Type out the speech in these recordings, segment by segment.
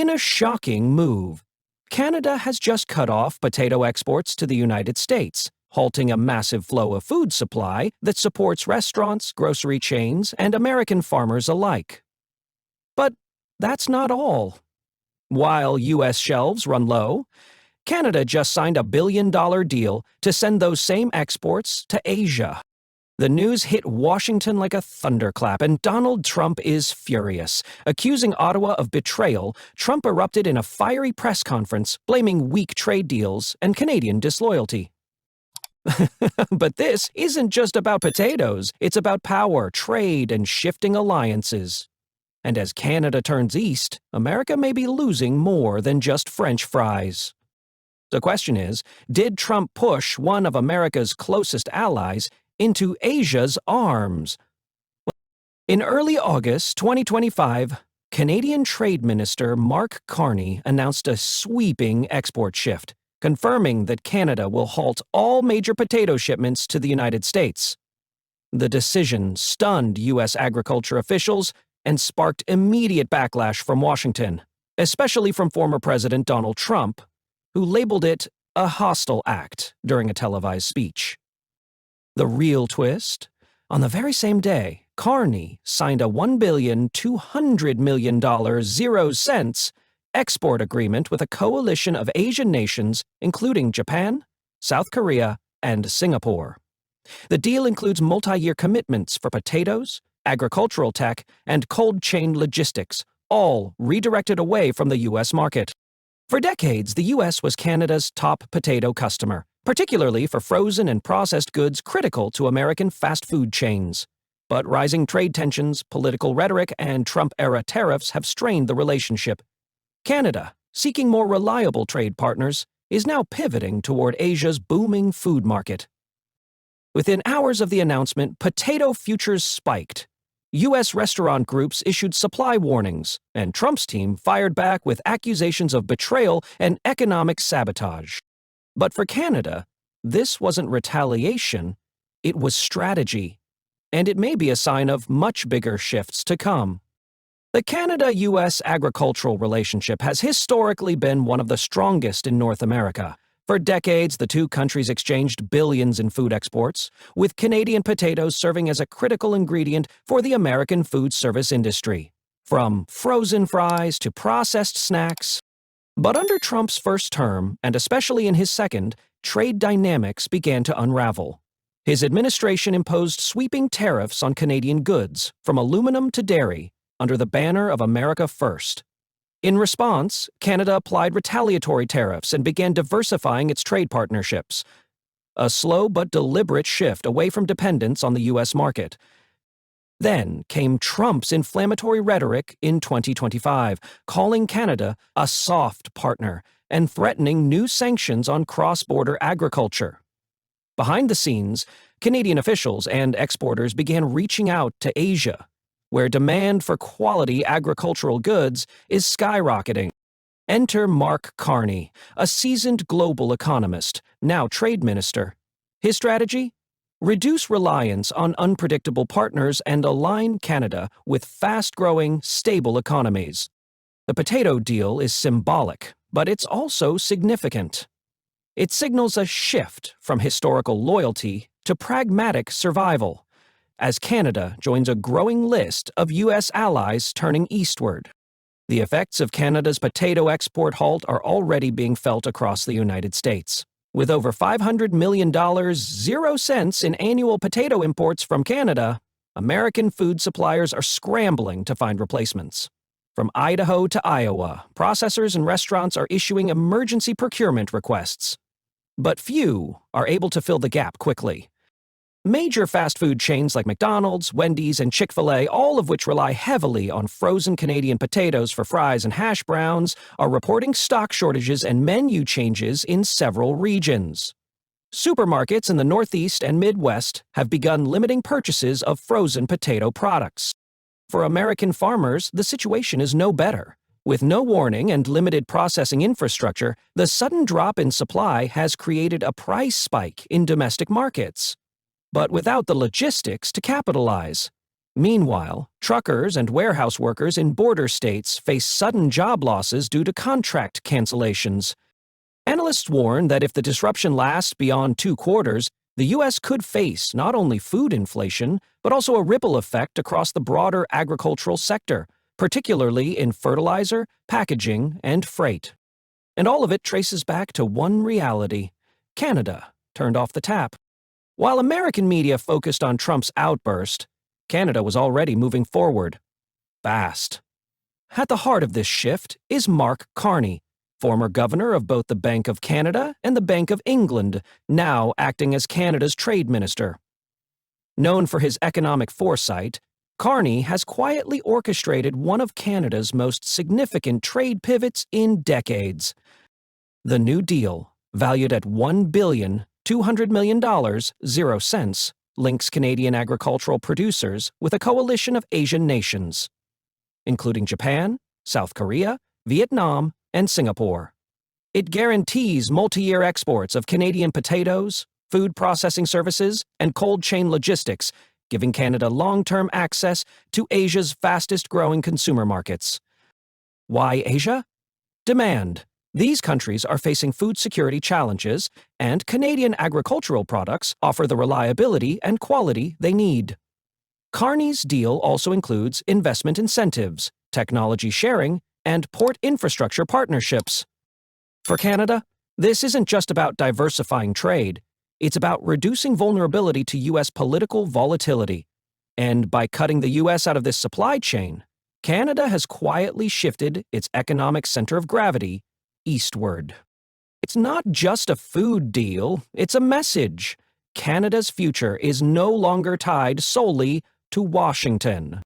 In a shocking move, Canada has just cut off potato exports to the United States, halting a massive flow of food supply that supports restaurants, grocery chains, and American farmers alike. But that's not all. While U.S. shelves run low, Canada just signed a billion-dollar deal to send those same exports to Asia. The news hit Washington like a thunderclap, and Donald Trump is furious. Accusing Ottawa of betrayal, Trump erupted in a fiery press conference, blaming weak trade deals and Canadian disloyalty. But this isn't just about potatoes. It's about power, trade, and shifting alliances. And as Canada turns east, America may be losing more than just French fries. The question is, did Trump push one of America's closest allies into Asia's arms? In early August 2025, Canadian Trade Minister Mark Carney announced a sweeping export shift, confirming that Canada will halt all major potato shipments to the United States. The decision stunned U.S. agriculture officials and sparked immediate backlash from Washington, especially from former President Donald Trump, who labeled it a hostile act during a televised speech. The real twist? On the very same day, Carney signed a $1.2 billion 0 cents export agreement with a coalition of Asian nations, including Japan, South Korea, and Singapore. The deal includes multi-year commitments for potatoes, agricultural tech, and cold chain logistics, all redirected away from the U.S. market. For decades, the U.S. was Canada's top potato customer, particularly for frozen and processed goods critical to American fast food chains. But rising trade tensions, political rhetoric, and Trump-era tariffs have strained the relationship. Canada, seeking more reliable trade partners, is now pivoting toward Asia's booming food market. Within hours of the announcement, potato futures spiked. U.S. restaurant groups issued supply warnings, and Trump's team fired back with accusations of betrayal and economic sabotage. But for Canada, this wasn't retaliation, it was strategy. And it may be a sign of much bigger shifts to come. The Canada-U.S. agricultural relationship has historically been one of the strongest in North America. For decades, the two countries exchanged billions in food exports, with Canadian potatoes serving as a critical ingredient for the American food service industry, from frozen fries to processed snacks. But under Trump's first term, and especially in his second, trade dynamics began to unravel. His administration imposed sweeping tariffs on Canadian goods, from aluminum to dairy, under the banner of America First. In response, Canada applied retaliatory tariffs and began diversifying its trade partnerships. A slow but deliberate shift away from dependence on the U.S. market. Then came Trump's inflammatory rhetoric in 2025, calling Canada a soft partner and threatening new sanctions on cross-border agriculture. Behind the scenes, Canadian officials and exporters began reaching out to Asia, where demand for quality agricultural goods is skyrocketing. Enter Mark Carney, a seasoned global economist, now trade minister. His strategy? Reduce reliance on unpredictable partners and align Canada with fast-growing, stable economies. The potato deal is symbolic, but it's also significant. It signals a shift from historical loyalty to pragmatic survival, as Canada joins a growing list of U.S. allies turning eastward. The effects of Canada's potato export halt are already being felt across the United States. With over $500 million 0 cents in annual potato imports from Canada, American food suppliers are scrambling to find replacements. From Idaho to Iowa, processors and restaurants are issuing emergency procurement requests. But few are able to fill the gap quickly. Major fast food chains like McDonald's, Wendy's, and Chick-fil-A, all of which rely heavily on frozen Canadian potatoes for fries and hash browns, are reporting stock shortages and menu changes in several regions. Supermarkets in the Northeast and Midwest have begun limiting purchases of frozen potato products. For American farmers, the situation is no better. With no warning and limited processing infrastructure, the sudden drop in supply has created a price spike in domestic markets. But without the logistics to capitalize. Meanwhile, truckers and warehouse workers in border states face sudden job losses due to contract cancellations. Analysts warn that if the disruption lasts beyond 2 quarters, the U.S. could face not only food inflation, but also a ripple effect across the broader agricultural sector, particularly in fertilizer, packaging, and freight. And all of it traces back to one reality: Canada turned off the tap. While American media focused on Trump's outburst, Canada was already moving forward. Fast. At the heart of this shift is Mark Carney, former governor of both the Bank of Canada and the Bank of England, now acting as Canada's trade minister. Known for his economic foresight, Carney has quietly orchestrated one of Canada's most significant trade pivots in decades. The New Deal, valued at $1.2 billion, 0 cents, links Canadian agricultural producers with a coalition of Asian nations, including Japan, South Korea, Vietnam, and Singapore. It guarantees multi-year exports of Canadian potatoes, food processing services, and cold chain logistics, giving Canada long-term access to Asia's fastest-growing consumer markets. Why Asia? Demand. These countries are facing food security challenges, and Canadian agricultural products offer the reliability and quality they need. Carney's deal also includes investment incentives, technology sharing, and port infrastructure partnerships. For Canada, this isn't just about diversifying trade. It's about reducing vulnerability to U.S. political volatility. And by cutting the U.S. out of this supply chain, Canada has quietly shifted its economic center of gravity eastward. It's not just a food deal, it's a message. Canada's future is no longer tied solely to Washington.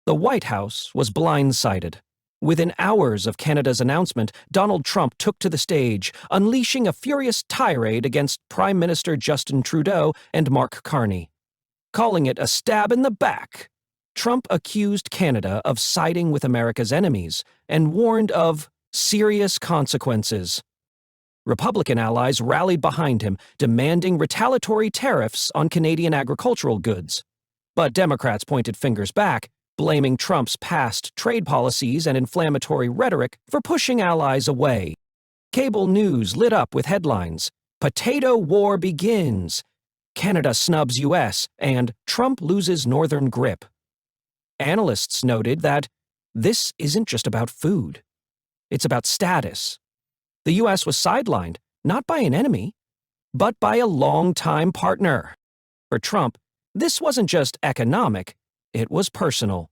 The White House was blindsided. Within hours of Canada's announcement, Donald Trump took to the stage, unleashing a furious tirade against Prime Minister Justin Trudeau and Mark Carney. Calling it a stab in the back, Trump accused Canada of siding with America's enemies and warned of serious consequences. Republican allies rallied behind him, demanding retaliatory tariffs on Canadian agricultural goods. But Democrats pointed fingers back, blaming Trump's past trade policies and inflammatory rhetoric for pushing allies away. Cable news lit up with headlines: "Potato War Begins," "Canada Snubs U.S.," and "Trump Loses Northern Grip." Analysts noted that this isn't just about food. It's about status. The U.S. was sidelined, not by an enemy, but by a longtime partner. For Trump, this wasn't just economic, it was personal.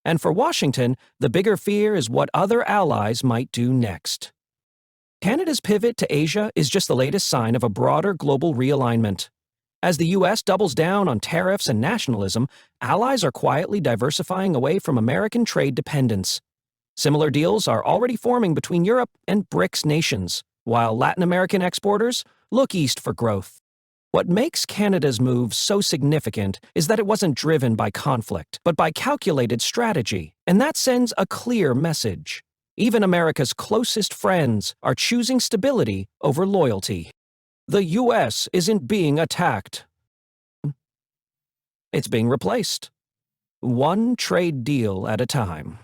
And for Washington, the bigger fear is what other allies might do next. Canada's pivot to Asia is just the latest sign of a broader global realignment. As the U.S. doubles down on tariffs and nationalism, allies are quietly diversifying away from American trade dependence. Similar deals are already forming between Europe and BRICS nations, while Latin American exporters look east for growth. What makes Canada's move so significant is that it wasn't driven by conflict, but by calculated strategy, and that sends a clear message. Even America's closest friends are choosing stability over loyalty. The U.S. isn't being attacked. It's being replaced. One trade deal at a time.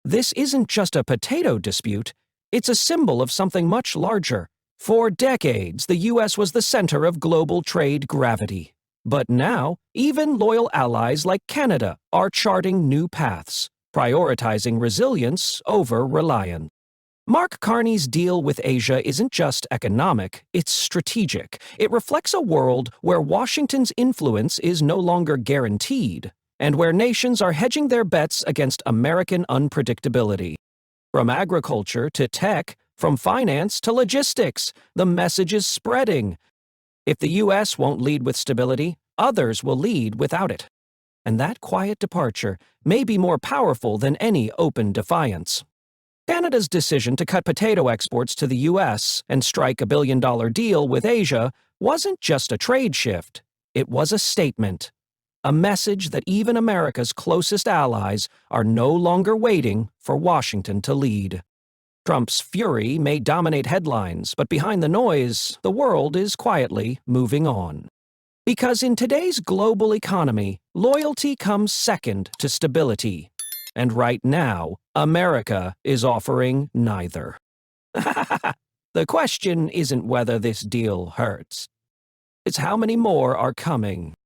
This isn't just a potato dispute, it's a symbol of something much larger. For decades, the U.S. was the center of global trade gravity. But now, even loyal allies like Canada are charting new paths, prioritizing resilience over reliance. Mark Carney's deal with Asia isn't just economic, it's strategic. It reflects a world where Washington's influence is no longer guaranteed, and where nations are hedging their bets against American unpredictability. From agriculture to tech, from finance to logistics, the message is spreading. If the U.S. won't lead with stability, others will lead without it. And that quiet departure may be more powerful than any open defiance. Canada's decision to cut potato exports to the U.S. and strike a billion-dollar deal with Asia wasn't just a trade shift. It was a statement. A message that even America's closest allies are no longer waiting for Washington to lead. Trump's fury may dominate headlines, but behind the noise, the world is quietly moving on. Because in today's global economy, loyalty comes second to stability. And right now, America is offering neither. The question isn't whether this deal hurts. It's how many more are coming.